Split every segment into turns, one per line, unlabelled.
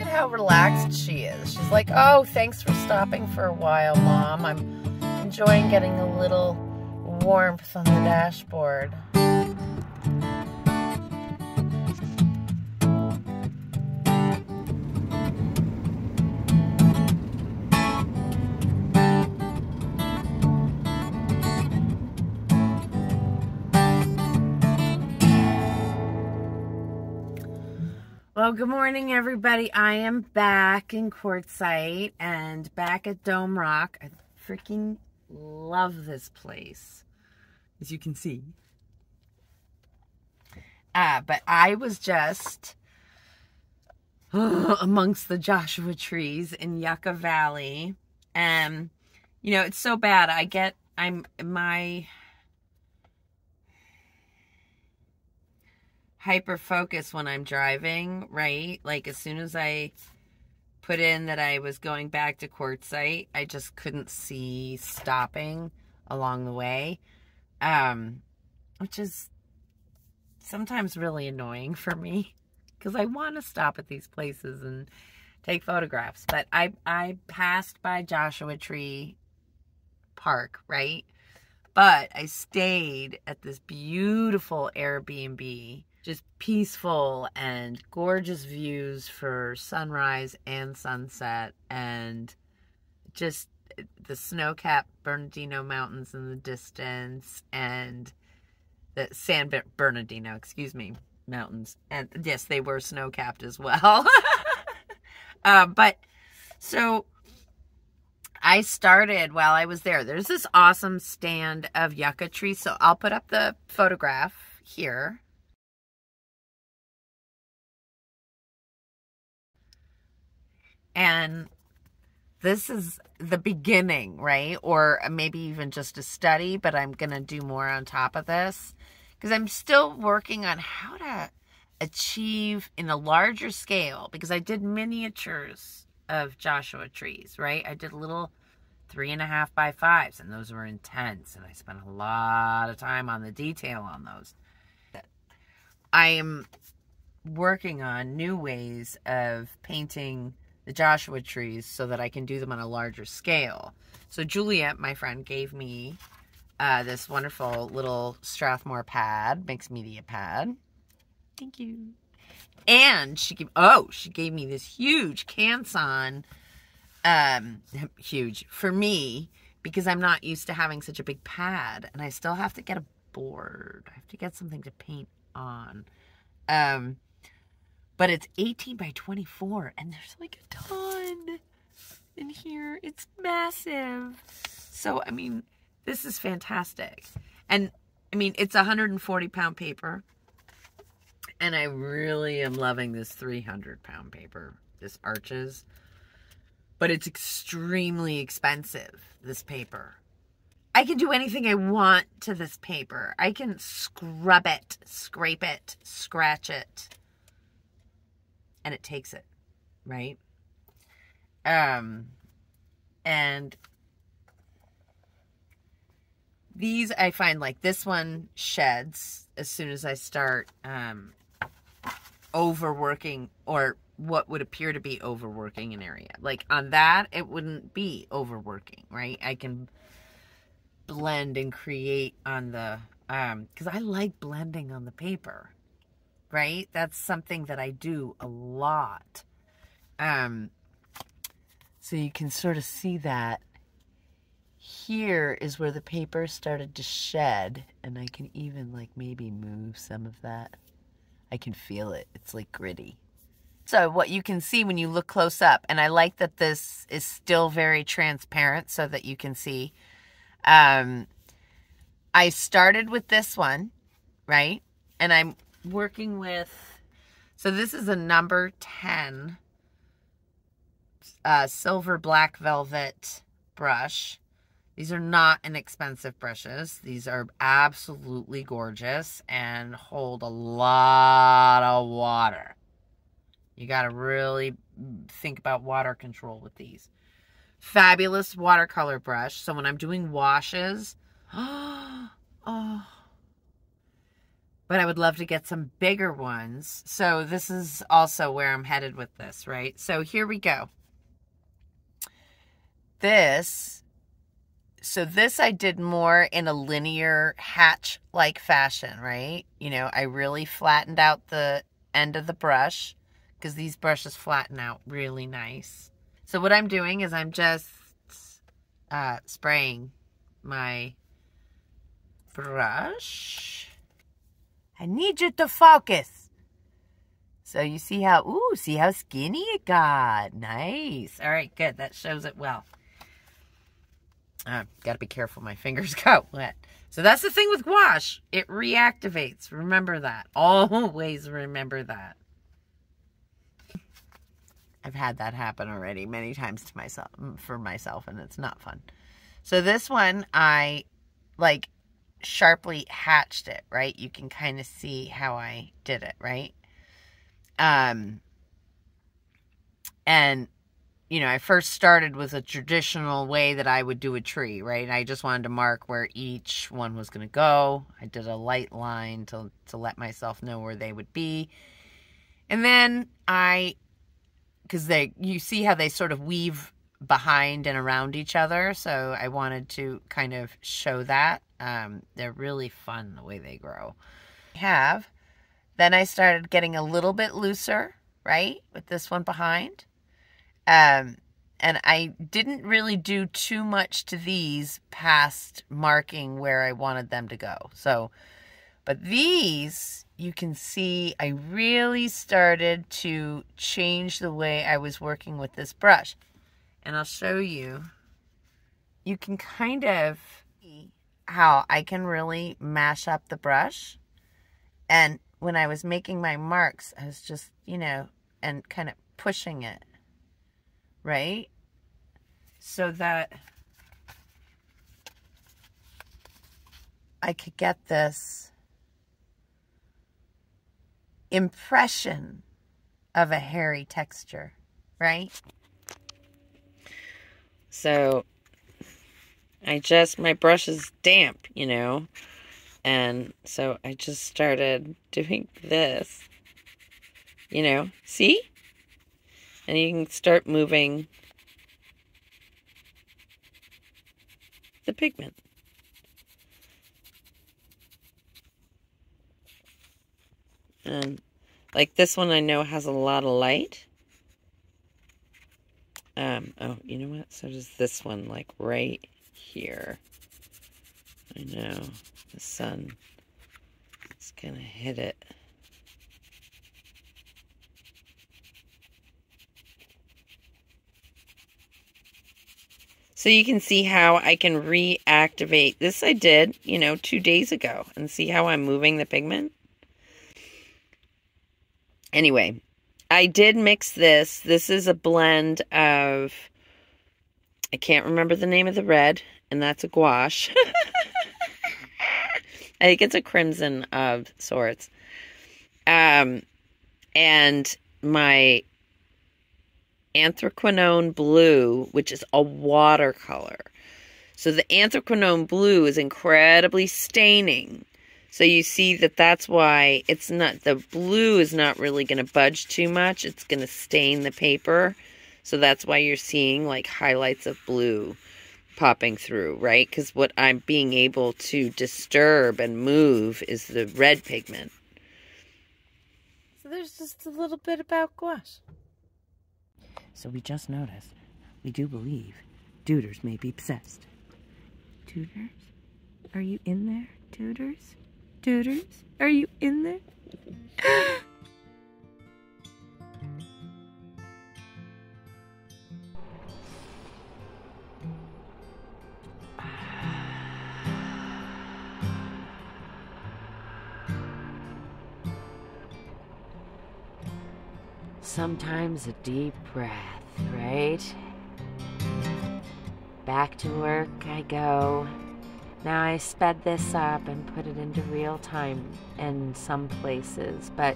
how relaxed she is. She's like, oh, thanks for stopping for a while, Mom. I'm enjoying getting a little warmth on the dashboard. Well, good morning, everybody. I am back in Quartzsite and back at Dome Rock. I freaking love this place, as you can see. But I was just amongst the Joshua trees in Yucca Valley. And, you know, it's so bad. My hyper focus when I'm driving, right? Like as soon as I put in that I was going back to Quartzsite, I just couldn't see stopping along the way, which is sometimes really annoying for me because I want to stop at these places and take photographs. But I passed by Joshua Tree Park, right? But I stayed at this beautiful Airbnb, just peaceful and gorgeous views for sunrise and sunset, and just the snow-capped Bernardino Mountains in the distance, and the San Bernardino, excuse me, mountains. And yes, they were snow-capped as well. But so I started while I was there. There's this awesome stand of yucca trees. So I'll put up the photograph here. And this is the beginning, right? Or maybe even just a study, but I'm going to do more on top of this because I'm still working on how to achieve in a larger scale, because I did miniatures of Joshua trees, right? I did little 3.5 by 5s, and those were intense, and I spent a lot of time on the detail on those. I am working on new ways of painting the Joshua trees so that I can do them on a larger scale. So Juliet, my friend, gave me this wonderful little Strathmore pad, mixed media pad. Thank you. And she gave me this huge Canson, huge for me, because I'm not used to having such a big pad, and I still have to get a board. I have to get something to paint on. But it's 18 by 24, and there's like a ton in here. It's massive. So, I mean, this is fantastic. And, I mean, it's 140-pound paper. And I really am loving this 300-pound paper, this Arches. But it's extremely expensive, this paper. I can do anything I want to this paper. I can scrub it, scrape it, scratch it. And it takes it, right? And these, I find, like, this one sheds as soon as I start overworking, or what would appear to be overworking an area. Like on that, it wouldn't be overworking, right? I can blend and create on the, because I like blending on the paper, right? That's something that I do a lot. So you can sort of see that here is where the paper started to shed, and I can even like maybe move some of that. I can feel it. It's like gritty. So what you can see when you look close up, and I like that this is still very transparent so that you can see. I started with this one, right? And I'm working with, so this is a number 10 silver black velvet brush. These are not inexpensive brushes. These are absolutely gorgeous and hold a lot of water. You got to really think about water control with these. Fabulous watercolor brush. So when I'm doing washes, but I would love to get some bigger ones. So this is also where I'm headed with this, right? So here we go. This I did more in a linear hatch-like fashion, right? You know, I really flattened out the end of the brush because these brushes flatten out really nice. So what I'm doing is I'm just spraying my brush. I need you to focus. So you see how, ooh, see how skinny it got. Nice. All right, good. That shows it well. Got to be careful. My fingers got wet. So that's the thing with gouache. It reactivates. Remember that. Always remember that. I've had that happen already many times for myself, and it's not fun. So this one, I like sharply hatched it, right? You can kind of see how I did it, right? And, you know, I first started with a traditional way that I would do a tree, right? I just wanted to mark where each one was going to go. I did a light line to let myself know where they would be. And then because you see how they sort of weave behind and around each other. So I wanted to kind of show that. They're really fun the way they grow. Then I started getting a little bit looser, right? With this one behind. And I didn't really do too much to these past marking where I wanted them to go. So, but these, you can see I really started to change the way I was working with this brush. And I'll show you. You can kind of see how I can really mash up the brush. And when I was making my marks, I was just, you know, and kind of pushing it, right? So that I could get this impression of a hairy texture, right? So my brush is damp, you know, and so I just started doing this, you know, see? And you can start moving the pigment. And like this one I know has a lot of light. Oh, you know what? So does this one, like right here. I know the sun is gonna hit it. So you can see how I can reactivate. This I did, you know, 2 days ago. And see how I'm moving the pigment? Anyway, I did mix this. This is a blend of, I can't remember the name of the red, and that's a gouache. I think it's a crimson of sorts. And my anthraquinone blue, which is a watercolor. So the anthraquinone blue is incredibly staining. So you see that that's why it's not, the blue is not really going to budge too much. It's going to stain the paper. So that's why you're seeing like highlights of blue popping through, right? Because what I'm being able to disturb and move is the red pigment. So there's just a little bit about gouache. So we just noticed, we do believe Duders may be possessed. Duders? Are you in there, Duders? Duders? Are you in there? Sometimes a deep breath, right? Back to work I go. Now I sped this up and put it into real time in some places, but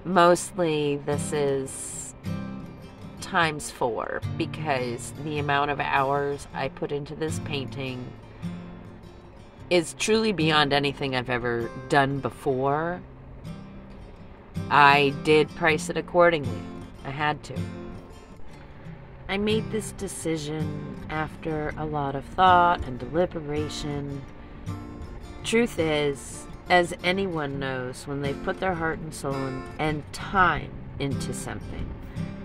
mostly this is ×4 because the amount of hours I put into this painting is truly beyond anything I've ever done before. I did price it accordingly. I had to. I made this decision after a lot of thought and deliberation. Truth is, as anyone knows, when they've put their heart and soul and time into something,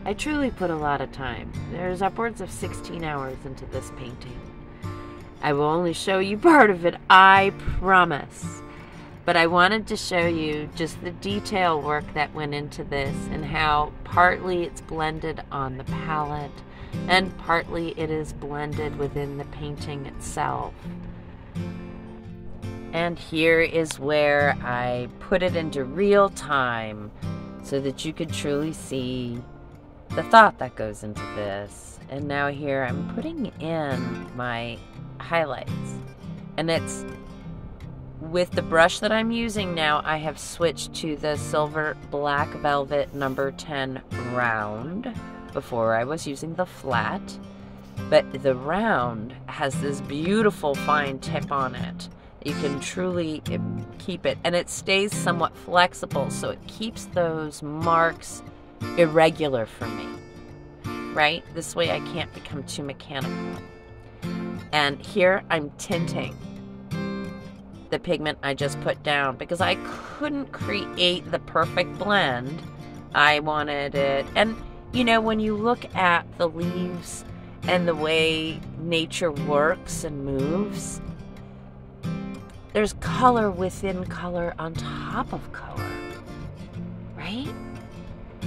I truly put a lot of time. There's upwards of 16 hours into this painting. I will only show you part of it, I promise. But I wanted to show you just the detail work that went into this and how partly it's blended on the palette and partly it is blended within the painting itself. And here is where I put it into real time so that you could truly see the thought that goes into this. And now here I'm putting in my highlights. And it's with the brush that I'm using now, I have switched to the Silver Black Velvet number 10 round. Before I was using the flat, but the round has this beautiful fine tip on it. You can truly keep it, and it stays somewhat flexible, so it keeps those marks irregular for me, right? This way I can't become too mechanical. And here I'm tinting the pigment I just put down because I couldn't create the perfect blend. I wanted it, and you know, when you look at the leaves and the way nature works and moves, there's color within color on top of color, right?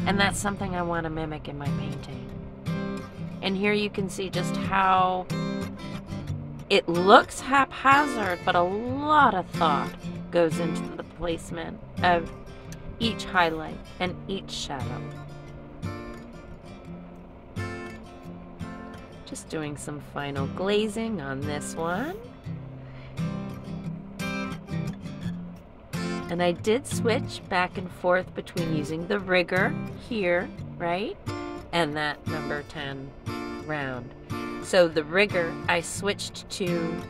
And that's something I want to mimic in my painting. And here you can see just how it looks haphazard, but a lot of thought goes into the placement of each highlight and each shadow. Just doing some final glazing on this one. And I did switch back and forth between using the rigger here, right? And that number 10 round. So the rigger I switched to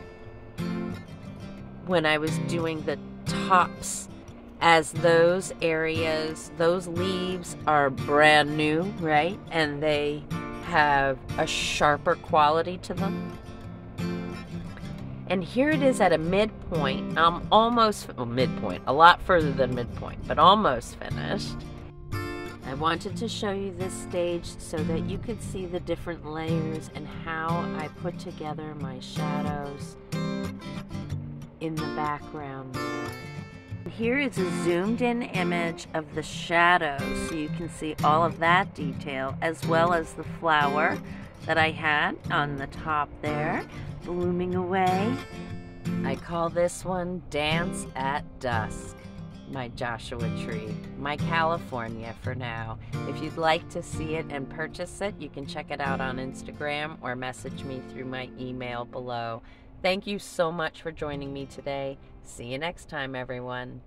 when I was doing the tops, as those areas, those leaves are brand new, right? And they have a sharper quality to them. And here it is at a midpoint. I'm almost, midpoint, a lot further than midpoint, but almost finished. I wanted to show you this stage so that you could see the different layers and how I put together my shadows in the background there. Here is a zoomed in image of the shadows so you can see all of that detail, as well as the flower that I had on the top there, blooming away. I call this one Dance at Dusk, my Joshua tree, my California for now. If you'd like to see it and purchase it, you can check it out on Instagram or message me through my email below. Thank you so much for joining me today. See you next time, everyone.